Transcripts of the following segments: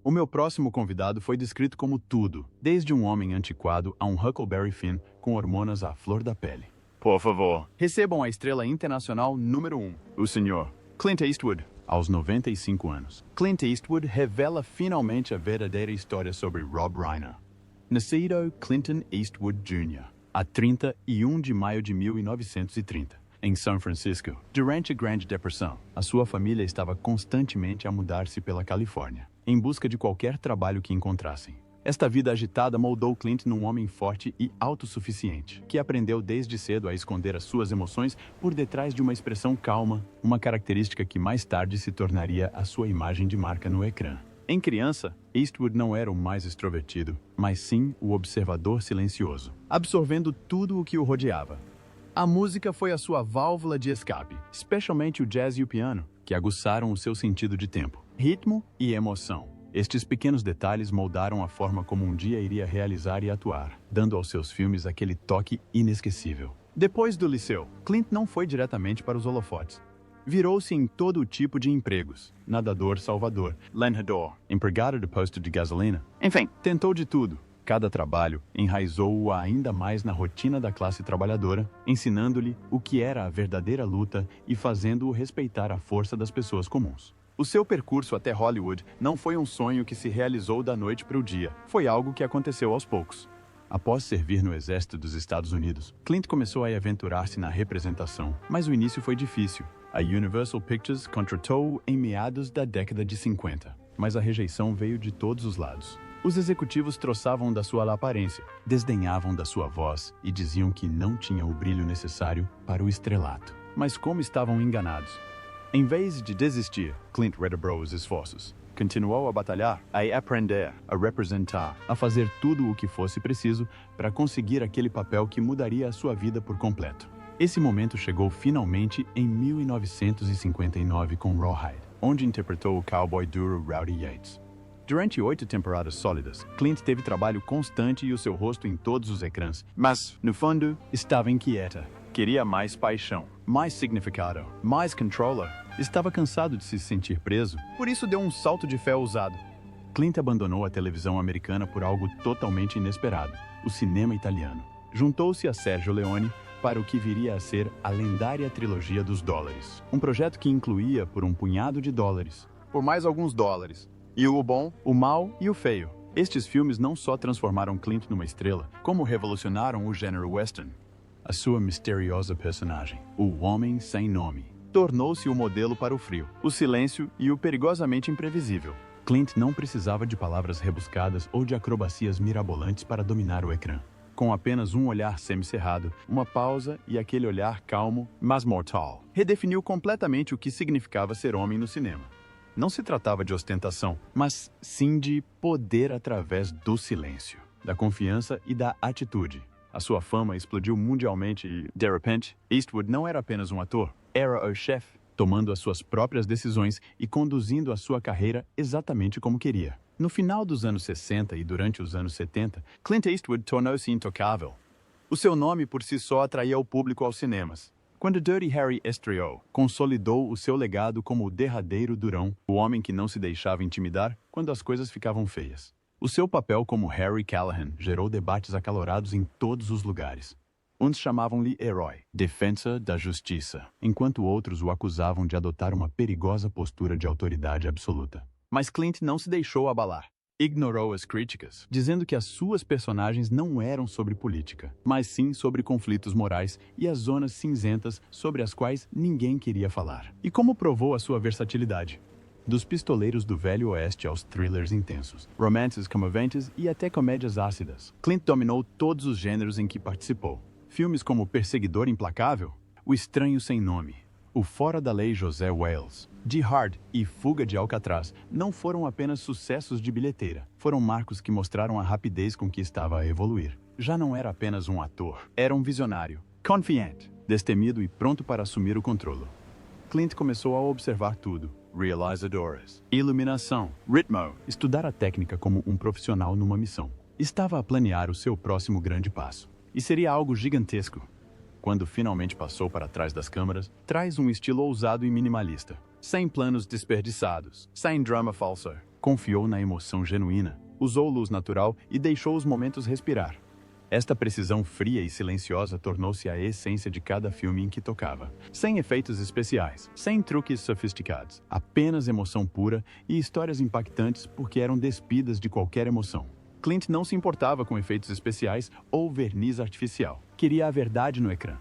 O meu próximo convidado foi descrito como tudo, desde um homem antiquado a um Huckleberry Finn com hormonas à flor da pele. Por favor, recebam a estrela internacional número 1, o senhor Clint Eastwood. Aos 95 anos, Clint Eastwood revela finalmente a verdadeira história sobre Rob Reiner. Nascido Clinton Eastwood Jr., a 31 de maio de 1930, em São Francisco, durante a Grande Depressão, a sua família estava constantemente a mudar-se pela Califórnia, em busca de qualquer trabalho que encontrassem. Esta vida agitada moldou Clint num homem forte e autossuficiente, que aprendeu desde cedo a esconder as suas emoções por detrás de uma expressão calma, uma característica que mais tarde se tornaria a sua imagem de marca no ecrã. Em criança, Eastwood não era o mais extrovertido, mas sim o observador silencioso, absorvendo tudo o que o rodeava. A música foi a sua válvula de escape, especialmente o jazz e o piano, que aguçaram o seu sentido de tempo, ritmo e emoção. Estes pequenos detalhes moldaram a forma como um dia iria realizar e atuar, dando aos seus filmes aquele toque inesquecível. Depois do liceu, Clint não foi diretamente para os holofotes. Virou-se em todo tipo de empregos. Nadador salvador, lenhador, empregado de posto de gasolina. Enfim, tentou de tudo. Cada trabalho enraizou-o ainda mais na rotina da classe trabalhadora, ensinando-lhe o que era a verdadeira luta e fazendo-o respeitar a força das pessoas comuns. O seu percurso até Hollywood não foi um sonho que se realizou da noite para o dia. Foi algo que aconteceu aos poucos. Após servir no exército dos Estados Unidos, Clint começou a aventurar-se na representação, mas o início foi difícil. A Universal Pictures contratou-o em meados da década de 50, mas a rejeição veio de todos os lados. Os executivos troçavam da sua aparência, desdenhavam da sua voz e diziam que não tinha o brilho necessário para o estrelato. Mas como estavam enganados? Em vez de desistir, Clint redobrou os esforços. Continuou a batalhar, a aprender, a representar, a fazer tudo o que fosse preciso para conseguir aquele papel que mudaria a sua vida por completo. Esse momento chegou finalmente em 1959 com Rawhide, onde interpretou o cowboy duro Rowdy Yates. Durante 8 temporadas sólidas, Clint teve trabalho constante e o seu rosto em todos os ecrãs, mas, no fundo, estava inquieta. Queria mais paixão, mais significado, mais controller. Estava cansado de se sentir preso, por isso deu um salto de fé ousado. Clint abandonou a televisão americana por algo totalmente inesperado, o cinema italiano. Juntou-se a Sergio Leone para o que viria a ser a lendária trilogia dos dólares. Um projeto que incluía por um punhado de dólares, por mais alguns dólares, e o bom, o mal e o feio. Estes filmes não só transformaram Clint numa estrela, como revolucionaram o gênero western. A sua misteriosa personagem, o Homem Sem Nome, tornou-se o modelo para o frio, o silêncio e o perigosamente imprevisível. Clint não precisava de palavras rebuscadas ou de acrobacias mirabolantes para dominar o ecrã. Com apenas um olhar semicerrado, uma pausa e aquele olhar calmo, mas mortal, redefiniu completamente o que significava ser homem no cinema. Não se tratava de ostentação, mas sim de poder através do silêncio, da confiança e da atitude. A sua fama explodiu mundialmente e, de repente, Eastwood não era apenas um ator, era o chefe, tomando as suas próprias decisões e conduzindo a sua carreira exatamente como queria. No final dos anos 60 e durante os anos 70, Clint Eastwood tornou-se intocável. O seu nome por si só atraía o público aos cinemas. Quando Dirty Harry estreou, consolidou o seu legado como o derradeiro durão, o homem que não se deixava intimidar quando as coisas ficavam feias. O seu papel como Harry Callahan gerou debates acalorados em todos os lugares. Uns chamavam-lhe herói, defensa da justiça, enquanto outros o acusavam de adotar uma perigosa postura de autoridade absoluta. Mas Clint não se deixou abalar. Ignorou as críticas, dizendo que as suas personagens não eram sobre política, mas sim sobre conflitos morais e as zonas cinzentas sobre as quais ninguém queria falar. E como provou a sua versatilidade? Dos pistoleiros do Velho Oeste aos thrillers intensos, romances comoventes e até comédias ácidas, Clint dominou todos os gêneros em que participou. Filmes como Perseguidor Implacável, O Estranho Sem Nome, O Fora da Lei José Wales, Die Hard e Fuga de Alcatraz não foram apenas sucessos de bilheteira, foram marcos que mostraram a rapidez com que estava a evoluir. Já não era apenas um ator, era um visionário, confiante, destemido e pronto para assumir o controle. Clint começou a observar tudo. Realizadores, iluminação, ritmo, estudar a técnica como um profissional numa missão. Estava a planear o seu próximo grande passo. E seria algo gigantesco. Quando finalmente passou para trás das câmeras, traz um estilo ousado e minimalista. Sem planos desperdiçados, sem drama falso, Confiou na emoção genuína, usou luz natural e deixou os momentos respirar. Esta precisão fria e silenciosa tornou-se a essência de cada filme em que tocava. Sem efeitos especiais, sem truques sofisticados, apenas emoção pura e histórias impactantes porque eram despidas de qualquer emoção. Clint não se importava com efeitos especiais ou verniz artificial. Queria a verdade no ecrã.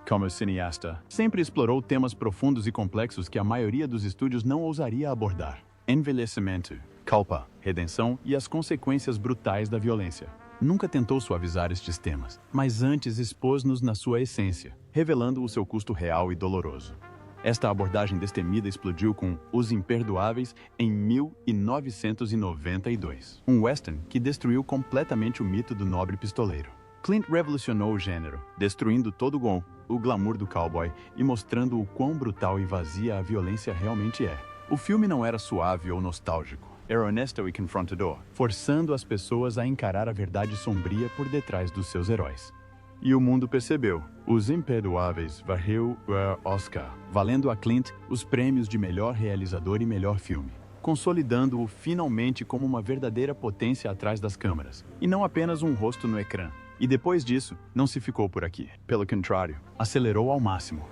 Como cineasta, sempre explorou temas profundos e complexos que a maioria dos estúdios não ousaria abordar. Envelhecimento, culpa, redenção e as consequências brutais da violência. Nunca tentou suavizar estes temas, mas antes expôs-nos na sua essência, revelando o seu custo real e doloroso. Esta abordagem destemida explodiu com Os Imperdoáveis em 1992, um western que destruiu completamente o mito do nobre pistoleiro. Clint revolucionou o gênero, destruindo todo o glamour do cowboy e mostrando o quão brutal e vazia a violência realmente é. O filme não era suave ou nostálgico. Era honesto e confrontador, forçando as pessoas a encarar a verdade sombria por detrás dos seus heróis. E o mundo percebeu. Os Imperdoáveis varreu o Oscar, valendo a Clint os prêmios de melhor realizador e melhor filme, consolidando-o finalmente como uma verdadeira potência atrás das câmeras, e não apenas um rosto no ecrã. E depois disso, não se ficou por aqui. Pelo contrário, acelerou ao máximo.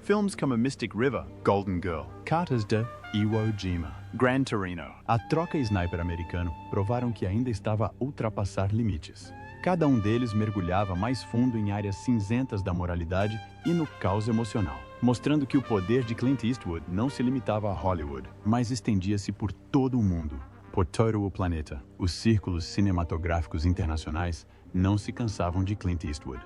Filmes como Mystic River, Golden Girl, Cartas de Iwo Jima, Gran Torino, a troca sniper americano provaram que ainda estava a ultrapassar limites. Cada um deles mergulhava mais fundo em áreas cinzentas da moralidade e no caos emocional, mostrando que o poder de Clint Eastwood não se limitava a Hollywood, mas estendia-se por todo o mundo, por todo o planeta. Os círculos cinematográficos internacionais não se cansavam de Clint Eastwood.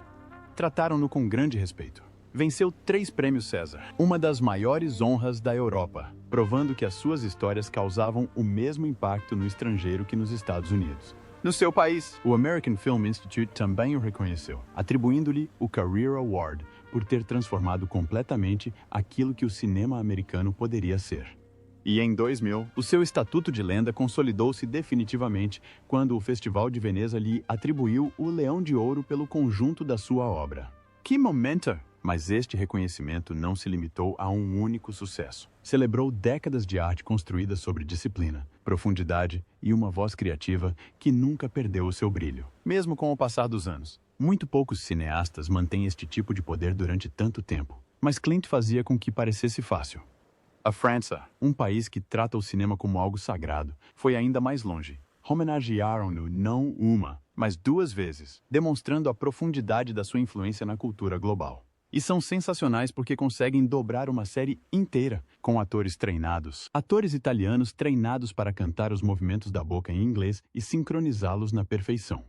Trataram-no com grande respeito. Venceu 3 prêmios César, uma das maiores honras da Europa, provando que as suas histórias causavam o mesmo impacto no estrangeiro que nos Estados Unidos. No seu país, o American Film Institute também o reconheceu, atribuindo-lhe o Career Award por ter transformado completamente aquilo que o cinema americano poderia ser. E em 2000, o seu estatuto de lenda consolidou-se definitivamente quando o Festival de Veneza lhe atribuiu o Leão de Ouro pelo conjunto da sua obra. Que momento! Mas este reconhecimento não se limitou a um único sucesso. Celebrou décadas de arte construída sobre disciplina, profundidade e uma voz criativa que nunca perdeu o seu brilho. Mesmo com o passar dos anos, muito poucos cineastas mantêm este tipo de poder durante tanto tempo. Mas Clint fazia com que parecesse fácil. A França, um país que trata o cinema como algo sagrado, foi ainda mais longe. Homenagearam-no não uma, mas 2 vezes, demonstrando a profundidade da sua influência na cultura global. E são sensacionais porque conseguem dobrar uma série inteira com atores treinados. Atores italianos treinados para cantar os movimentos da boca em inglês e sincronizá-los na perfeição.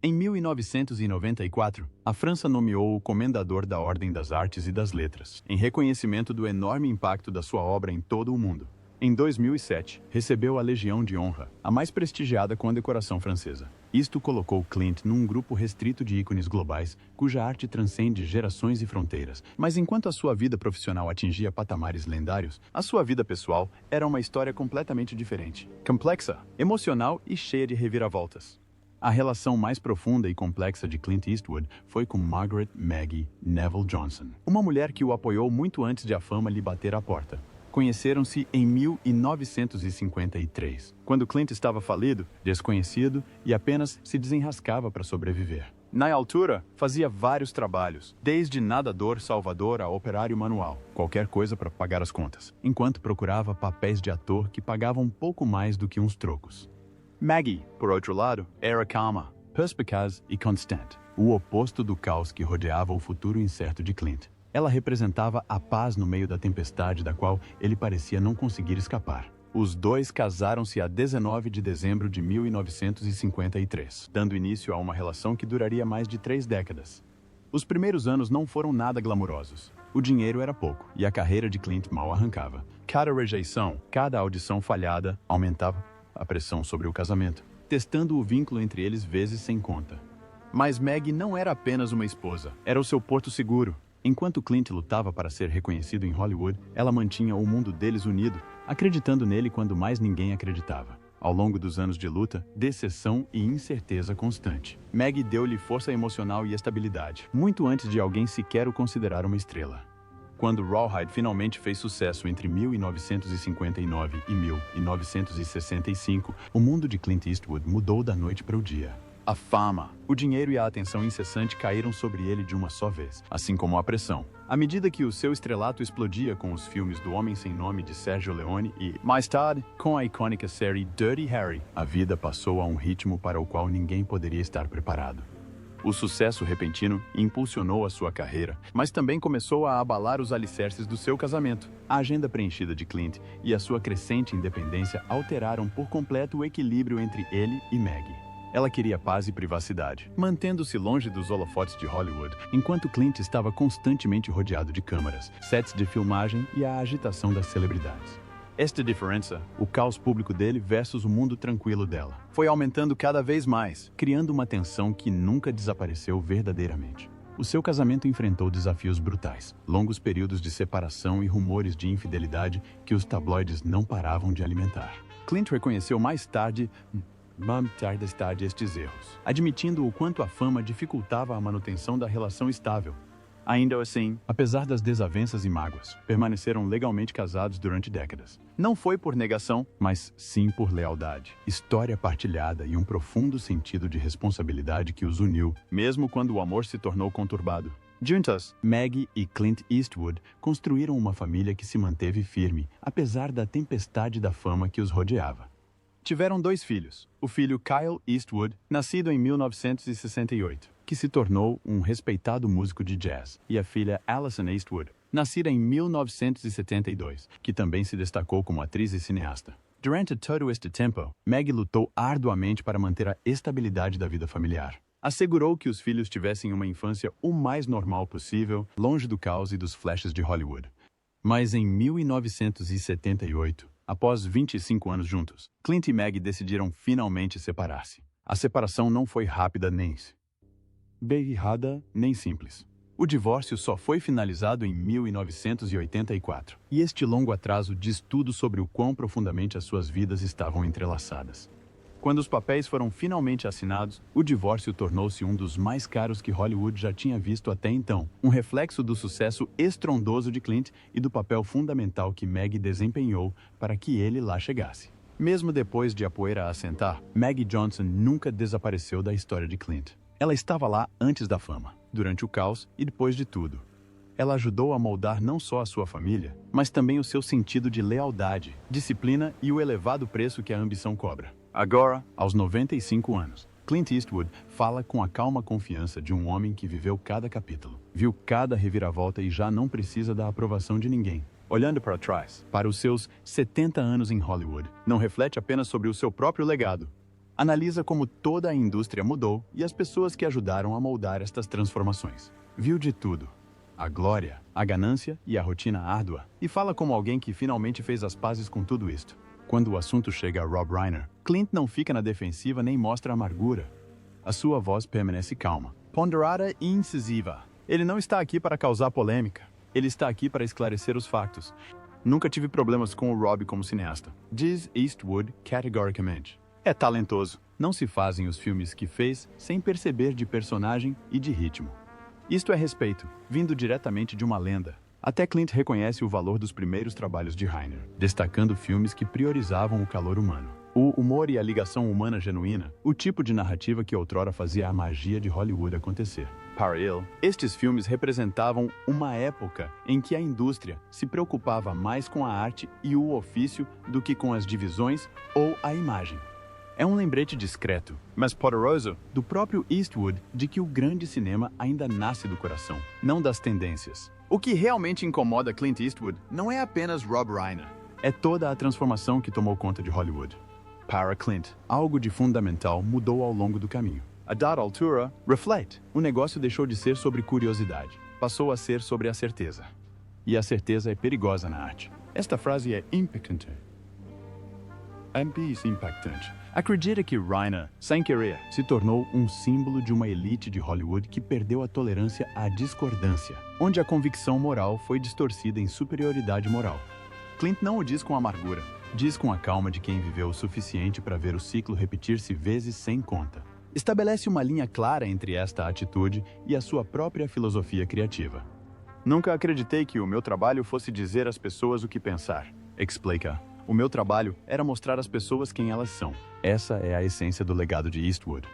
Em 1994, a França nomeou o Comendador da Ordem das Artes e das Letras, em reconhecimento do enorme impacto da sua obra em todo o mundo. Em 2007, recebeu a Legião de Honra, a mais prestigiada condecoração francesa. Isto colocou Clint num grupo restrito de ícones globais, cuja arte transcende gerações e fronteiras. Mas enquanto a sua vida profissional atingia patamares lendários, a sua vida pessoal era uma história completamente diferente. Complexa, emocional e cheia de reviravoltas. A relação mais profunda e complexa de Clint Eastwood foi com Margaret Maggie Neville Johnson, uma mulher que o apoiou muito antes de a fama lhe bater à porta. Conheceram-se em 1953, quando Clint estava falido, desconhecido e apenas se desenrascava para sobreviver. Na altura, fazia vários trabalhos, desde nadador salvador a operário manual, qualquer coisa para pagar as contas, enquanto procurava papéis de ator que pagavam pouco mais do que uns trocos. Maggie, por outro lado, era calma, perspicaz e constante, o oposto do caos que rodeava o futuro incerto de Clint. Ela representava a paz no meio da tempestade da qual ele parecia não conseguir escapar. Os dois casaram-se a 19 de dezembro de 1953, dando início a uma relação que duraria mais de 3 décadas. Os primeiros anos não foram nada glamurosos. O dinheiro era pouco e a carreira de Clint mal arrancava. Cada rejeição, cada audição falhada aumentava a pressão sobre o casamento, testando o vínculo entre eles vezes sem conta. Mas Maggie não era apenas uma esposa, era o seu porto seguro. Enquanto Clint lutava para ser reconhecido em Hollywood, ela mantinha o mundo deles unido, acreditando nele quando mais ninguém acreditava. Ao longo dos anos de luta, decepção e incerteza constante, Maggie deu-lhe força emocional e estabilidade, muito antes de alguém sequer o considerar uma estrela. Quando Rawhide finalmente fez sucesso entre 1959 e 1965, o mundo de Clint Eastwood mudou da noite para o dia. A fama, o dinheiro e a atenção incessante caíram sobre ele de uma só vez, assim como a pressão. À medida que o seu estrelato explodia com os filmes do Homem Sem Nome de Sergio Leone e, mais tarde, com a icônica série Dirty Harry, a vida passou a um ritmo para o qual ninguém poderia estar preparado. O sucesso repentino impulsionou a sua carreira, mas também começou a abalar os alicerces do seu casamento. A agenda preenchida de Clint e a sua crescente independência alteraram por completo o equilíbrio entre ele e Maggie. Ela queria paz e privacidade, mantendo-se longe dos holofotes de Hollywood, enquanto Clint estava constantemente rodeado de câmeras, sets de filmagem e a agitação das celebridades. Esta diferença, o caos público dele versus o mundo tranquilo dela, foi aumentando cada vez mais, criando uma tensão que nunca desapareceu verdadeiramente. O seu casamento enfrentou desafios brutais, longos períodos de separação e rumores de infidelidade que os tabloides não paravam de alimentar. Clint reconheceu mais tarde estes erros, admitindo o quanto a fama dificultava a manutenção da relação estável. Ainda assim, apesar das desavenças e mágoas, permaneceram legalmente casados durante décadas. Não foi por negação, mas sim por lealdade, história partilhada e um profundo sentido de responsabilidade que os uniu, mesmo quando o amor se tornou conturbado. Juntas, Maggie e Clint Eastwood construíram uma família que se manteve firme, apesar da tempestade da fama que os rodeava. Tiveram 2 filhos, o filho Kyle Eastwood, nascido em 1968, que se tornou um respeitado músico de jazz, e a filha Alison Eastwood, nascida em 1972, que também se destacou como atriz e cineasta. Durante todo este tempo, Maggie lutou arduamente para manter a estabilidade da vida familiar. Assegurou que os filhos tivessem uma infância o mais normal possível, longe do caos e dos flashes de Hollywood. Mas em 1978, após 25 anos juntos, Clint e Maggie decidiram finalmente separar-se. A separação não foi rápida nem simples. O divórcio só foi finalizado em 1984, e este longo atraso diz tudo sobre o quão profundamente as suas vidas estavam entrelaçadas. Quando os papéis foram finalmente assinados, o divórcio tornou-se um dos mais caros que Hollywood já tinha visto até então, um reflexo do sucesso estrondoso de Clint e do papel fundamental que Maggie desempenhou para que ele lá chegasse. Mesmo depois de a poeira assentar, Maggie Johnson nunca desapareceu da história de Clint. Ela estava lá antes da fama, durante o caos e depois de tudo. Ela ajudou a moldar não só a sua família, mas também o seu sentido de lealdade, disciplina e o elevado preço que a ambição cobra. Agora, aos 95 anos, Clint Eastwood fala com a calma confiança de um homem que viveu cada capítulo, viu cada reviravolta e já não precisa da aprovação de ninguém. Olhando para trás, para os seus 70 anos em Hollywood, não reflete apenas sobre o seu próprio legado. Analisa como toda a indústria mudou e as pessoas que ajudaram a moldar estas transformações. Viu de tudo: a glória, a ganância e a rotina árdua. E fala como alguém que finalmente fez as pazes com tudo isto. Quando o assunto chega a Rob Reiner, Clint não fica na defensiva nem mostra amargura. A sua voz permanece calma, ponderada e incisiva. Ele não está aqui para causar polêmica. Ele está aqui para esclarecer os fatos. Nunca tive problemas com o Rob como cineasta, diz Eastwood categoricamente. É talentoso. Não se fazem os filmes que fez sem perceber de personagem e de ritmo. Isto é respeito, vindo diretamente de uma lenda. Até Clint reconhece o valor dos primeiros trabalhos de Reiner, destacando filmes que priorizavam o calor humano. O humor e a ligação humana genuína, o tipo de narrativa que outrora fazia a magia de Hollywood acontecer. Para ele, estes filmes representavam uma época em que a indústria se preocupava mais com a arte e o ofício do que com as divisões ou a imagem. É um lembrete discreto, mas poderoso, do próprio Eastwood de que o grande cinema ainda nasce do coração, não das tendências. O que realmente incomoda Clint Eastwood não é apenas Rob Reiner, é toda a transformação que tomou conta de Hollywood. Para Clint, algo de fundamental mudou ao longo do caminho. A dada altura, reflete, o negócio deixou de ser sobre curiosidade, passou a ser sobre a certeza. E a certeza é perigosa na arte. Esta frase é impactante. Acredita que Reiner, sem querer, se tornou um símbolo de uma elite de Hollywood que perdeu a tolerância à discordância, onde a convicção moral foi distorcida em superioridade moral. Clint não o diz com amargura, diz com a calma de quem viveu o suficiente para ver o ciclo repetir-se vezes sem conta. Estabelece uma linha clara entre esta atitude e a sua própria filosofia criativa. Nunca acreditei que o meu trabalho fosse dizer às pessoas o que pensar. Explica. O meu trabalho era mostrar às pessoas quem elas são. Essa é a essência do legado de Eastwood.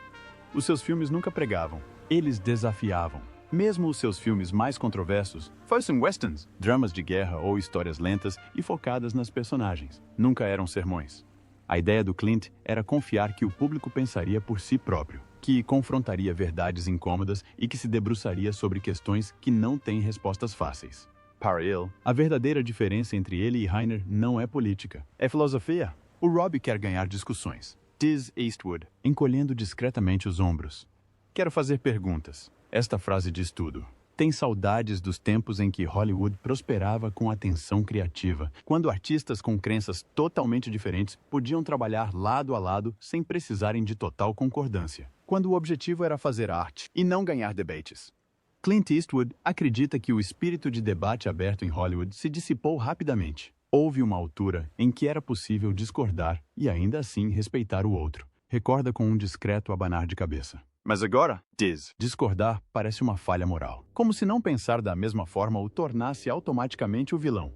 Os seus filmes nunca pregavam, eles desafiavam. Mesmo os seus filmes mais controversos fossem westerns, dramas de guerra ou histórias lentas e focadas nas personagens. Nunca eram sermões. A ideia do Clint era confiar que o público pensaria por si próprio, que confrontaria verdades incômodas e que se debruçaria sobre questões que não têm respostas fáceis. Para ele, a verdadeira diferença entre ele e Reiner não é política, é filosofia. O Rob quer ganhar discussões, diz Eastwood, encolhendo discretamente os ombros. Quero fazer perguntas. Esta frase diz tudo. Tem saudades dos tempos em que Hollywood prosperava com a tensão criativa, quando artistas com crenças totalmente diferentes podiam trabalhar lado a lado sem precisarem de total concordância, quando o objetivo era fazer arte e não ganhar debates. Clint Eastwood acredita que o espírito de debate aberto em Hollywood se dissipou rapidamente. Houve uma altura em que era possível discordar e ainda assim respeitar o outro. Recorda com um discreto abanar de cabeça. Mas agora, diz, discordar parece uma falha moral. Como se não pensar da mesma forma o tornasse automaticamente o vilão.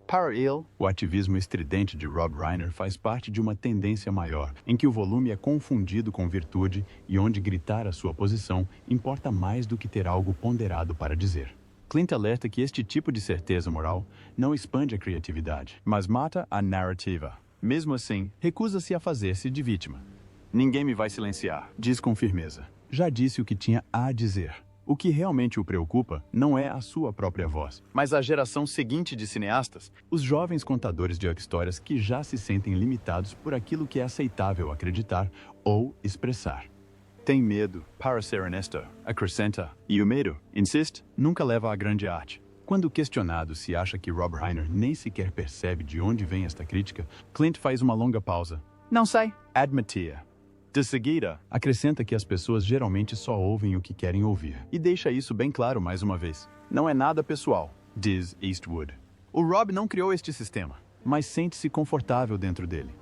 Para ele, o ativismo estridente de Rob Reiner faz parte de uma tendência maior, em que o volume é confundido com virtude e onde gritar a sua posição importa mais do que ter algo ponderado para dizer. Clint alerta que este tipo de certeza moral não expande a criatividade, mas mata a narrativa. Mesmo assim, recusa-se a fazer-se de vítima. Ninguém me vai silenciar, diz com firmeza. Já disse o que tinha a dizer. O que realmente o preocupa não é a sua própria voz, mas a geração seguinte de cineastas, os jovens contadores de histórias que já se sentem limitados por aquilo que é aceitável acreditar ou expressar. Tem medo, para ser honesto, acrescenta, e o medo, insiste, nunca leva à grande arte. Quando questionado se acha que Rob Reiner nem sequer percebe de onde vem esta crítica, Clint faz uma longa pausa. Não sei, admitia. De seguida, acrescenta que as pessoas geralmente só ouvem o que querem ouvir. E deixa isso bem claro mais uma vez. Não é nada pessoal, diz Eastwood. O Rob não criou este sistema, mas sente-se confortável dentro dele.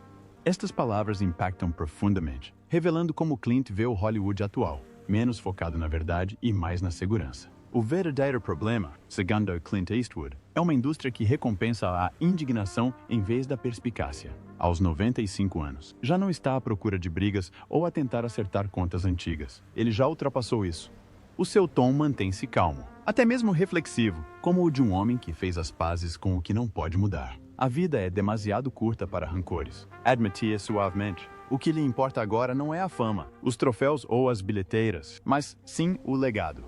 Estas palavras impactam profundamente, revelando como Clint vê o Hollywood atual, menos focado na verdade e mais na segurança. O verdadeiro problema, segundo Clint Eastwood, é uma indústria que recompensa a indignação em vez da perspicácia. Aos 95 anos, já não está à procura de brigas ou a tentar acertar contas antigas. Ele já ultrapassou isso. O seu tom mantém-se calmo, até mesmo reflexivo, como o de um homem que fez as pazes com o que não pode mudar. A vida é demasiado curta para rancores, admitia suavemente. O que lhe importa agora não é a fama, os troféus ou as bilheteiras, mas sim o legado.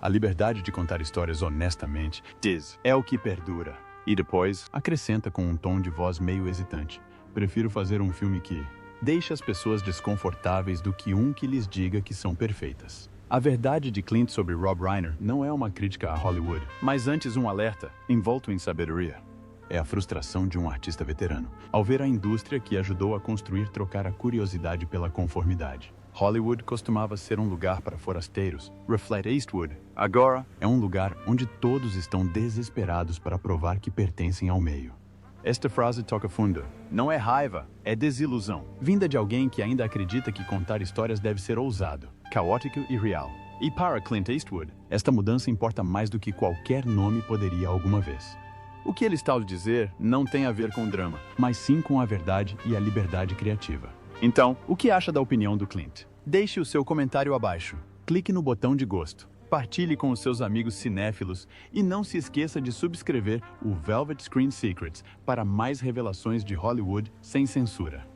A liberdade de contar histórias honestamente, diz, é o que perdura. E depois, acrescenta com um tom de voz meio hesitante. Prefiro fazer um filme que deixe as pessoas desconfortáveis do que um que lhes diga que são perfeitas. A verdade de Clint sobre Rob Reiner não é uma crítica a Hollywood, mas antes um alerta, envolto em sabedoria. É a frustração de um artista veterano, ao ver a indústria que ajudou a construir trocar a curiosidade pela conformidade. Hollywood costumava ser um lugar para forasteiros, reflete Eastwood. Agora é um lugar onde todos estão desesperados para provar que pertencem ao meio. Esta frase toca fundo. Não é raiva, é desilusão, vinda de alguém que ainda acredita que contar histórias deve ser ousado, caótico e real. E para Clint Eastwood, esta mudança importa mais do que qualquer nome poderia alguma vez. O que ele está a dizer não tem a ver com drama, mas sim com a verdade e a liberdade criativa. Então, o que acha da opinião do Clint? Deixe o seu comentário abaixo. Clique no botão de gosto. Partilhe com os seus amigos cinéfilos e não se esqueça de subscrever o Velvet Screen Secrets para mais revelações de Hollywood sem censura.